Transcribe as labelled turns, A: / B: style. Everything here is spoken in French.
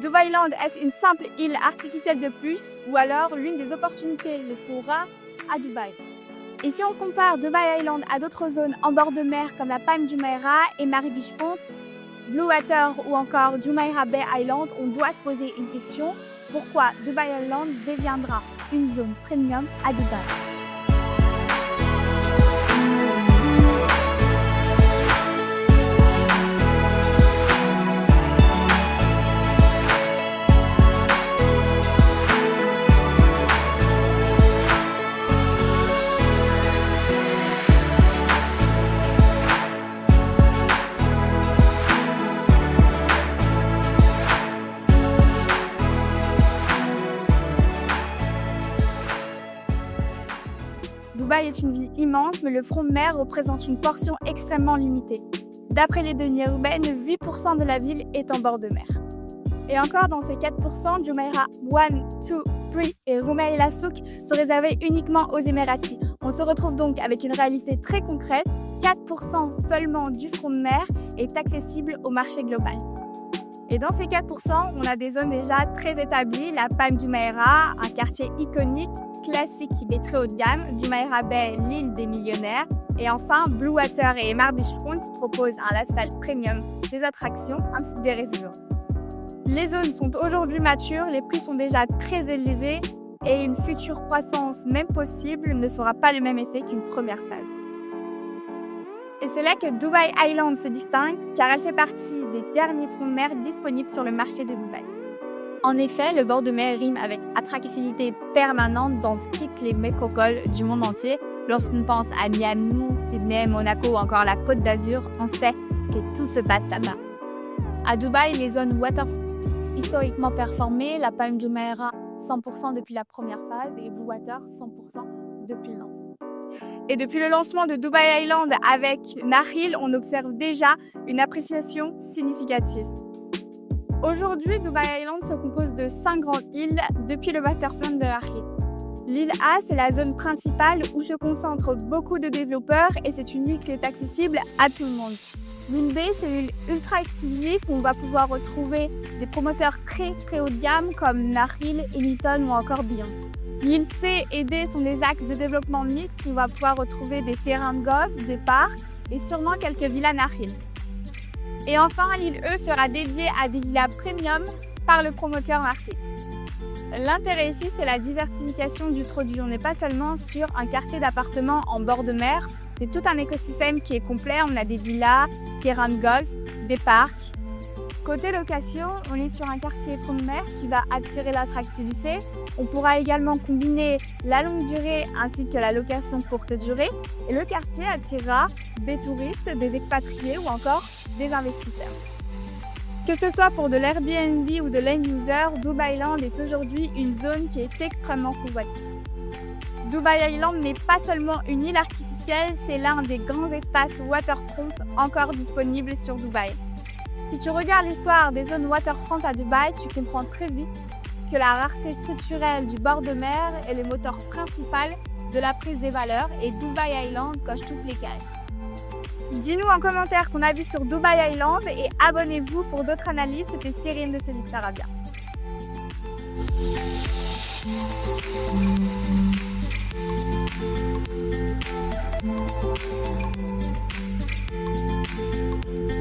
A: Dubai Land est-ce une simple île artificielle de plus ou alors l'une des opportunités les plus rares à Dubaï? Et si on compare Dubai Island à d'autres zones en bord de mer comme la Palm Jumeirah et Mary Beachfront, Blue Water ou encore Jumeirah Bay Island, on doit se poser une question: pourquoi Dubai Island deviendra une zone premium à Dubaï? Dubaï est une ville immense, mais le front de mer représente une portion extrêmement limitée. D'après les données urbaines, 8% de la ville est en bord de mer. Et encore, dans ces 4%, Jumeirah 1, 2, 3 et Rumeila Souk sont réservés uniquement aux Émiratis. On se retrouve donc avec une réalité très concrète: 4% seulement du front de mer est accessible au marché global. Et dans ces 4%, on a des zones déjà très établies: la Palm Jumeirah, un quartier iconique, classique mais très haut de gamme, Jumeirah Bay, l'île des millionnaires, et enfin Blue Water et Mary Beachfront proposent un lifestyle premium, des attractions ainsi que des résidents. Les zones sont aujourd'hui matures, les prix sont déjà très élevés et une future croissance, même possible, ne fera pas le même effet qu'une première phase. Et c'est là que Dubai Island se distingue, car elle fait partie des derniers fonds de mer disponibles sur le marché de Dubaï. En effet, le bord de mer rime avec attractivité permanente dans toutes les métropoles du monde entier. Lorsqu'on pense à Miami, Sydney, Monaco ou encore la Côte d'Azur, on sait que tout se passe là-bas. À Dubaï, les zones waterfront historiquement performées, la Palm Jumeirah 100% depuis la première phase et Blue Water 100% depuis le lancement. Et depuis le lancement de Dubai Island avec Nakheel, on observe déjà une appréciation significative. Aujourd'hui, Dubai Island se compose de 5 grandes îles depuis le waterfront de Nakheel. L'île A, c'est la zone principale où se concentrent beaucoup de développeurs et c'est une île qui est accessible à tout le monde. L'île B, c'est l'île ultra exclusive où on va pouvoir retrouver des promoteurs très haut de gamme comme Nakheel, Hilton ou encore Beyond. L'île C et D sont des axes de développement mixtes où on va pouvoir retrouver des terrains de golf, des parcs et sûrement quelques villas Nakheel. Et enfin, l'île E sera dédiée à des villas premium par le promoteur Nakheel. L'intérêt ici, c'est la diversification du produit. On n'est pas seulement sur un quartier d'appartements en bord de mer, c'est tout un écosystème qui est complet. On a des villas, terrains de golf, des parcs. Côté location, on est sur un quartier front de mer qui va attirer l'attractivité. On pourra également combiner la longue durée ainsi que la location courte durée. Et le quartier attirera des touristes, des expatriés ou encore des investisseurs. Que ce soit pour de l'Airbnb ou de l'end-user, Dubai Land est aujourd'hui une zone qui est extrêmement convoitée. Dubai Island n'est pas seulement une île artificielle, c'est l'un des grands espaces waterfront encore disponibles sur Dubaï. Si tu regardes l'histoire des zones waterfront à Dubaï, tu comprends très vite que la rareté structurelle du bord de mer est le moteur principal de la prise des valeurs et Dubai Island coche toutes les cases. Dis-nous en commentaire ton avis sur Dubai Island et abonnez-vous pour d'autres analyses. C'était Cyrine de Celux Arabia.